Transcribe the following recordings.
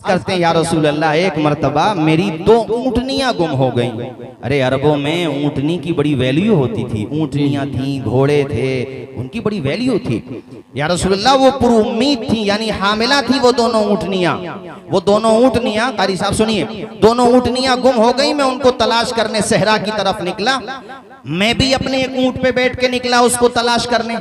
करते हैं या रसूल अल्लाह, एक मर्तबा मेरी 2 ऊँटनियाँ गुम हो गईं। अरे अरबों में ऊँटनी की बड़ी वैल्यू होती थी, ऊँटनियाँ थी, घोड़े थे, उनकी बड़ी वैल्यू थी। या रसूल अल्लाह वो पुरुम्मीद थी, यानी हामिला थी वो दोनों ऊँटनियाँ। कारी साहब सुनिए, दोनों ऊँटनियाँ गुम हो गई। मैं उनको तलाश करने सहरा की तरफ निकला। मैं भी अपने एक ऊँट पे बैठ के निकला उसको तलाश करने।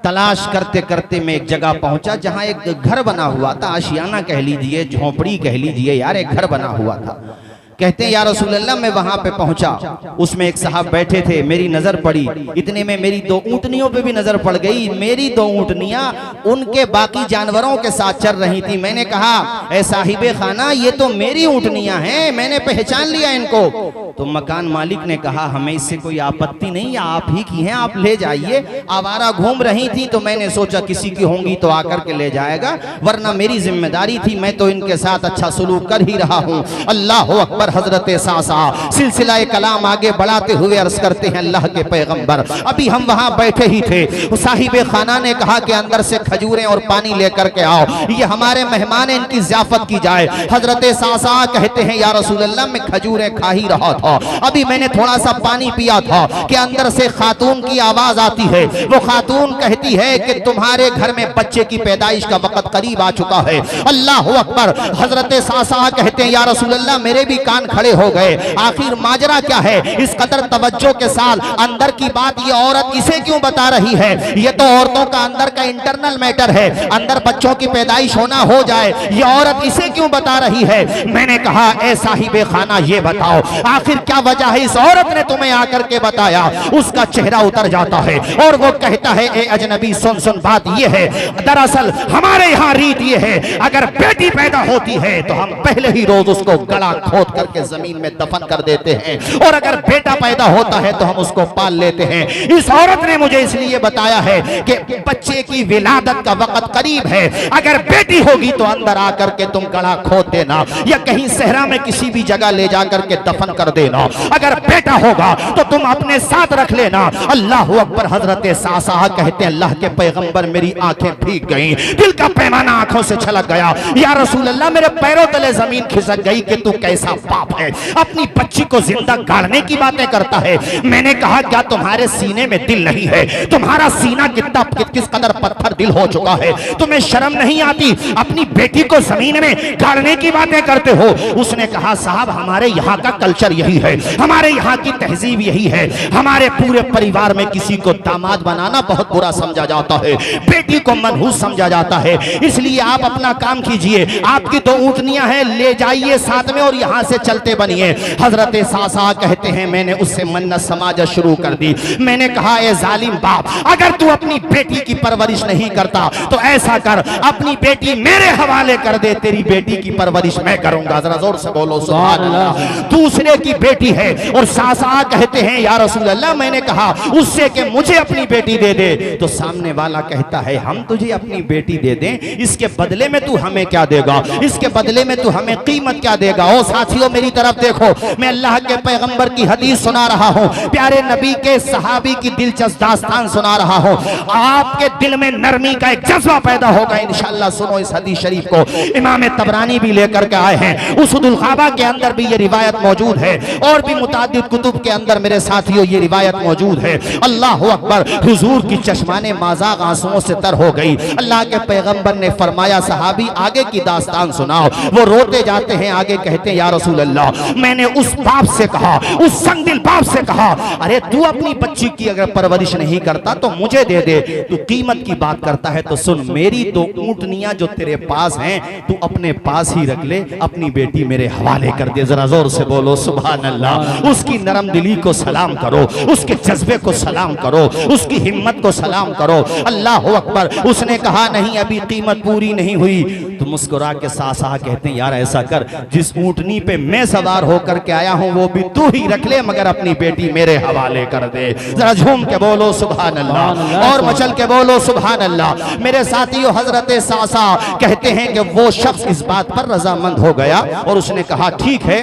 तलाश करते करते मैं एक जगह पहुंचा जहां एक घर बना हुआ था, आशियाना कह लीजिए, झोपड़ी कह लीजिए, यार एक घर बना हुआ था। कहते हैं या रसूल अल्लाह, मैं वहां पे पहुंचा, उसमें एक साहब बैठे थे, मेरी नजर पड़ी, इतने में मेरी 2 ऊँटनियों पे भी नजर पड़ गई। मेरी 2 ऊँटनियां उनके बाकी जानवरों के साथ चल रही थी। मैंने कहा, ए साहिबे खाना, ये तो मेरी ऊँटनियां हैं, मैंने पहचान लिया इनको। तो मकान मालिक ने कहा, हमें इससे कोई आपत्ति नहीं, आप ही की हैं, आप ले जाइए। आवारा घूम रही थी तो मैंने सोचा किसी की होंगी तो आकर के ले जाएगा, वरना मेरी जिम्मेदारी थी, मैं तो इनके साथ अच्छा सलूक कर ही रहा हूँ। अल्लाह अकबर। हजरत सासा सिलसिला कलाम आगे बढ़ाते हुए अर्ज करते हैं, अल्लाह के पैगंबर, अभी हम वहां बैठे ही थे, साहिबे खाना ने कहा कि अंदर से खजूरें और पानी लेकर के आओ, ये हमारे मेहमान हैं, इनकी ज़ियाफत की जाए। हजरत सासा कहते हैं, या रसूल अल्लाह, मैं खजूरें खा ही रहा था, अभी मैंने थोड़ा सा पानी पिया था कि अंदर से खातून की आवाज आती है। वो खातून कहती है कि तुम्हारे घर में बच्चे की पैदाइश का वक्त करीब आ चुका है। अल्लाह अकबर। हजरत सासा कहते हैं, या रसूल अल्लाह, मेरे भी कान खड़े हो गए, आखिर माजरा क्या है? इस कदर तवज्जो के साथ अंदर की बात ये औरत इसे क्यों बता रही है? ये तो औरतों का अंदर का इंटरनल मैटर है, अंदर बच्चों की पैदाइश होना हो जाए, ये औरत इसे क्यों बता रही है? मैंने कहा, ए साहिबे खाना, ये बताओ आखिर क्या वजह है? इस औरत ने तुम्हें आकर के बताया। उसका चेहरा उतर जाता है और वो कहता है, ए अजनबी, सुन सुन, बात ये है, दरअसल हमारे यहाँ रीत ये है, अगर बेटी पैदा होती है तो हम पहले ही रोज उसको गला खोद करके जमीन में दफन कर देते हैं, और अगर बेटा पैदा होता है तो हम उसको पाल लेते हैं। इस औरत ने मुझे इसलिए बताया है कि बच्चे की विलादत का वक्त करीब है, अगर बेटी होगी तो अंदर आकर के तुम गला खोद देना या कहीं सहरा में किसी भी जगह ले जाकर के दफन कर देना, अगर बेटा होगा तो तुम अपने साथ रख लेना। अल्लाह अकबर। हजरत सासा कहते हैं, अल्लाह के पैगंबर, मेरी आंखें भीग गईं, दिल का पैमाना आंखों से छलक गया। या रसूल अल्लाह, मेरे पैरों तले जमीन खिसक गई कि तू कैसा बाप है, अपनी बच्ची को जिंदा गाड़ने की बातें करता है। मैंने कहा, क्या तुम्हारे सीने में दिल नहीं है? तुम्हारा सीना किस कदर पत्थर दिल हो चुका है, तुम्हें शर्म नहीं आती? अपनी बेटी को जमीन में गाड़ने की बातें करते हो। उसने कहा, साहब, हमारे यहाँ का कल्चर यही है, हमारे यहाँ की तहजीब यही है, हमारे पूरे परिवार में किसी को दामाद बनाना बहुत बुरा समझा जाता है, बेटी को मनहूस समझा जाता है, इसलिए आप अपना काम कीजिए, आपकी 2 ऊँटनियां हैं, ले जाइए साथ में और यहाँ से चलते बनिए। हजरत सासा कहते हैं, मैंने उससे मन्नत समाज शुरू कर दी। मैंने कहा, ए जालिम बाप, अगर तू अपनी बेटी की परवरिश नहीं करता तो ऐसा कर, अपनी बेटी मेरे हवाले कर दे, तेरी बेटी की परवरिश मैं करूंगा। जरा जोर से बोलो सुभान अल्लाह। दूसरे की बेटी है और सासा कहते हैं, या रसूल अल्लाह, मैंने कहा उससे कि मुझे अपनी बेटी दे दे, तो सामने वाला कहता है, हम तुझे अपनी बेटी दे दें, इसके बदले में तू हमें क्या देगा? इसके बदले में तू हमें कीमत क्या देगा? ओ साथियों, मेरी तरफ देखो, मैं अल्लाह के पैगंबर की हदीस सुना रहा हूँ, प्यारे नबी के सहाबी की दिलचस्प दास्तान सुना रहा हूँ, आपके दिल में नरमी का एक जज्बा पैदा होगा इंशाअल्लाह। सुनो इस हदीस शरीफ को, इमाम तबरानी भी लेकर के आए हैं, उसदुल ग़ाबा के अंदर भी ये रिवायत मौजूद है और भी मुतादिद कुतुब के अंदर मेरे साथियों ये रिवायत मौजूद है। अल्लाह अकबर। हुजूर की चश्माने माज़ाक़ आंसुओं से तर हो गई। अल्लाह के पैगंबर ने फरमाया, सहाबी आगे की दास्तान सुनाओ। वो रोते जाते हैं, आगे कहते हैं, या रसूल अल्लाह, मैंने उस बाप से कहा, उस संगदिल बाप से कहा, अरे तू अपनी बच्ची की अगर परवरिश नहीं करता तो मुझे दे दे, तू कीमत की बात करता है तो सुन, मेरी 2 ऊँटनियां जो तेरे पास हैं तू अपने पास ही रख ले, अपनी बेटी मेरे हवाले कर दे। जरा जोर से बोलो सुभान अल्लाह। उसकी नरम दिली को सलाम करो, उसके जज्बे को सलाम करो, उसकी हिम्मत को सलाम करो। अल्लाह अकबर। उसने कहा, नहीं अभी कीमत पूरी नहीं हुई। तो मुस्कुरा के सासा कहते हैं, यार ऐसा कर, जिस ऊँटनी पे मैं सवार होकर के आया हूं वो भी तू ही रख ले, मगर अपनी बेटी मेरे हवाले कर दे। जरा झूम के बोलो सुभान अल्लाह और मचल के बोलो सुभान अल्लाह। मेरे साथियों, हजरत सासा कहते हैं कि वो शख्स इस बात पर रजामंद हो गया और उसने कहा, ठीक है,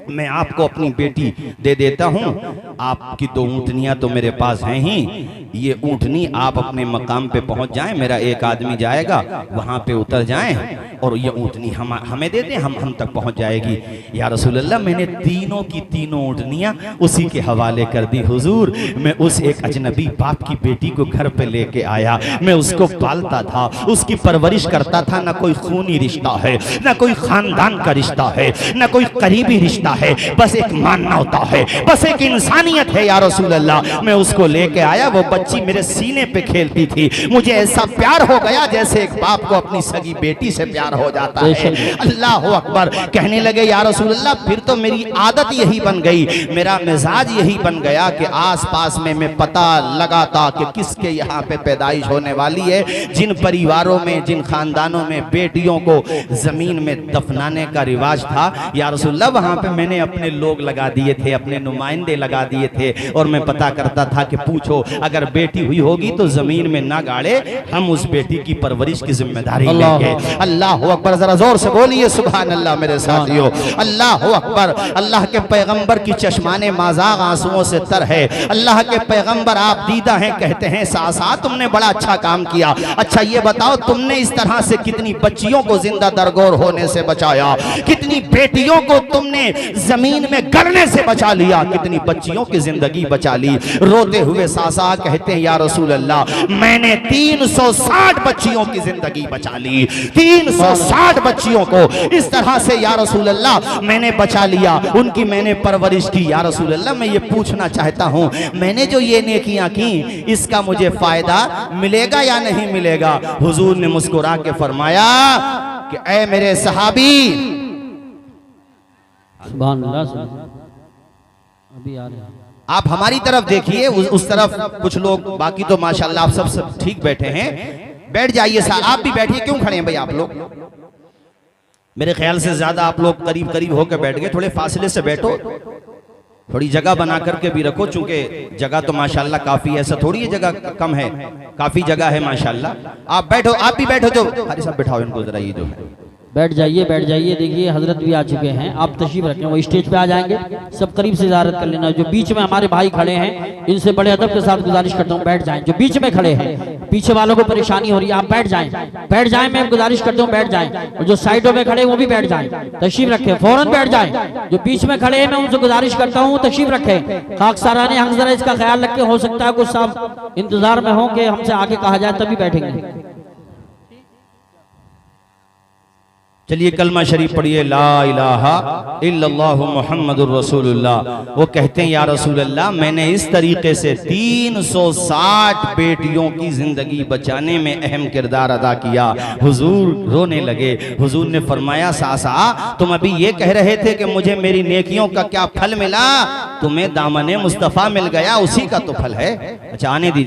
मैं आपको अपनी बेटी दे देता हूं, आपकी 2 ऊँटनियां तो मेरे पास हैं ही, ये ऊँटनी आप अपने मकाम पे पहुंच जाएं, मेरा एक आदमी जाएगा वहां पे उतर जाएं और ये ऊँटनी हमें दे दें, हम तक पहुंच जाएगी। या रसूल अल्लाह, मैंने तीनों की तीनों ऊँटनियां उसी के हवाले कर दी। हुजूर, मैं उस एक अजनबी बाप की बेटी को घर पे लेके आया, मैं उसको पालता था, उसकी परवरिश करता था। ना कोई खूनी रिश्ता है, ना कोई खानदान का रिश्ता है, ना कोई करीबी रिश्ता है, बस एक मानना होता है, बस एक इंसानियत है। या रसूल अल्लाह, मैं उसको लेके आया, वो बच्ची मेरे सीने पे खेलती थी, मुझे ऐसा प्यार हो गया जैसे एक बाप को अपनी सगी बेटी से प्यार हो जाता है। अल्लाह अकबर। कहने लगे या रसूल अल्लाह, फिर तो मेरी आदत यही बन गई, मेरा मिजाज यही बन गया कि आस पास में मैं पता लगाता कि किसके यहाँ पे पैदाइश होने वाली है। जिन परिवारों में, जिन खानदानों में बेटियों को जमीन में दफनाने का रिवाज था, या रसूल अल्लाह, वहां पे मैंने अपने लोग लगा दिए थे, अपने नुमाइंदे लगा दिए थे, और मैं पता करता था कि पूछो अगर बेटी हुई होगी तो जमीन में ना गाड़े, हम उस बेटी की परवरिश की जिम्मेदारी लेंगे। अल्लाह अकबर। जरा जोर से बोलिए सुभान अल्लाह मेरे साथियों। अल्लाह अकबर। अल्लाह के पैगंबर की चश्माने माज़ाग आंसुओं से तर है। अल्लाह के पैगंबर आप दीदा हैं, कहते हैं सासा तुमने बड़ा अच्छा काम किया। अच्छा ये बताओ, तुमने इस तरह से कितनी बच्चियों को जिंदा दरगोर होने से बचाया, कितनी बेटियों को तुमने जमीन में गलने से बचा लिया, कितनी बच्चियों की जिंदगी बचा ली। रोते हुए सासा कहते हैं या रसूल अल्लाह, मैंने 360 बच्चियों की जिंदगी बचा ली, 360 बच्चियों को इस तरह से या रसूल अल्लाह मैंने बचा लिया, उनकी मैंने परवरिश की। या रसूल अल्लाह, मैं ये पूछना चाहता हूँ, मैंने जो ये नेकियां की, इसका मुझे फायदा मिलेगा या नहीं मिलेगा? हुजूर ने मुस्कुरा के फरमाया कि ऐ मेरे सहाबी, सुभान अल्लाह, अभी आ रहे हैं, आप हमारी तरफ देखिए, उस तरफ कुछ लोग, बाकी तो माशाल्लाह आप सब ठीक बैठे हैं। बैठ जाइए सर, आप भी बैठिए, क्यों खड़े हैं भाई आप लोग? मेरे ख्याल से ज्यादा आप लोग करीब करीब होकर बैठ गए, थोड़े फासले से बैठो, थोड़ी जगह बना करके भी रखो, चूंकि जगह तो माशाल्लाह काफी है, ऐसा थोड़ी है जगह कम है, काफी जगह है माशाल्लाह। आप बैठो, आप भी बैठो, जो हरी साहब बैठाओ इनको जरा, ये जो है बैठ जाइए, बैठ जाइए। देखिए हजरत भी आ चुके हैं, आप तशरीफ रखें, वो स्टेज पे आ जाएंगे, सब करीब से ज़ियारत कर लेना। जो बीच में हमारे भाई खड़े हैं, इनसे बड़े अदब के साथ गुजारिश करता हूँ बैठ जाएं। जो बीच में खड़े हैं, पीछे वालों को परेशानी हो रही है, आप बैठ जाएं, बैठ जाएं, मैं गुजारिश करता हूँ बैठ जाएं। और जो साइडों में खड़े वो भी बैठ जाएं, तशरीफ रखें, फौरन बैठ जाएं। जो बीच में खड़े हैं, मैं उनसे गुजारिश करता हूँ तशरीफ रखें। खाकसाराने हक जरा इसका ख्याल रखें, हो सकता है कुछ साहब इंतजार में हो कि हमसे आगे कहा जाए तभी बैठेंगे। चलिए कलमा शरीफ पढ़िए, ला इलाहा इल्लल्लाहु मुहम्मदुर रसूलुल्लाह। वो कहते हैं या रसूल अल्लाह, मैंने इस तरीके से 360 बेटियों की जिंदगी बचाने में अहम किरदार अदा किया। हुजूर रोने लगे। हुजूर ने फरमाया सासा, तुम अभी ये कह रहे थे कि मुझे मेरी नेकियों का क्या फल मिला, तुम्हें दामने मुस्तफ़ा मिल गया, उसी का तो फल है। अच्छा आने दीजिए।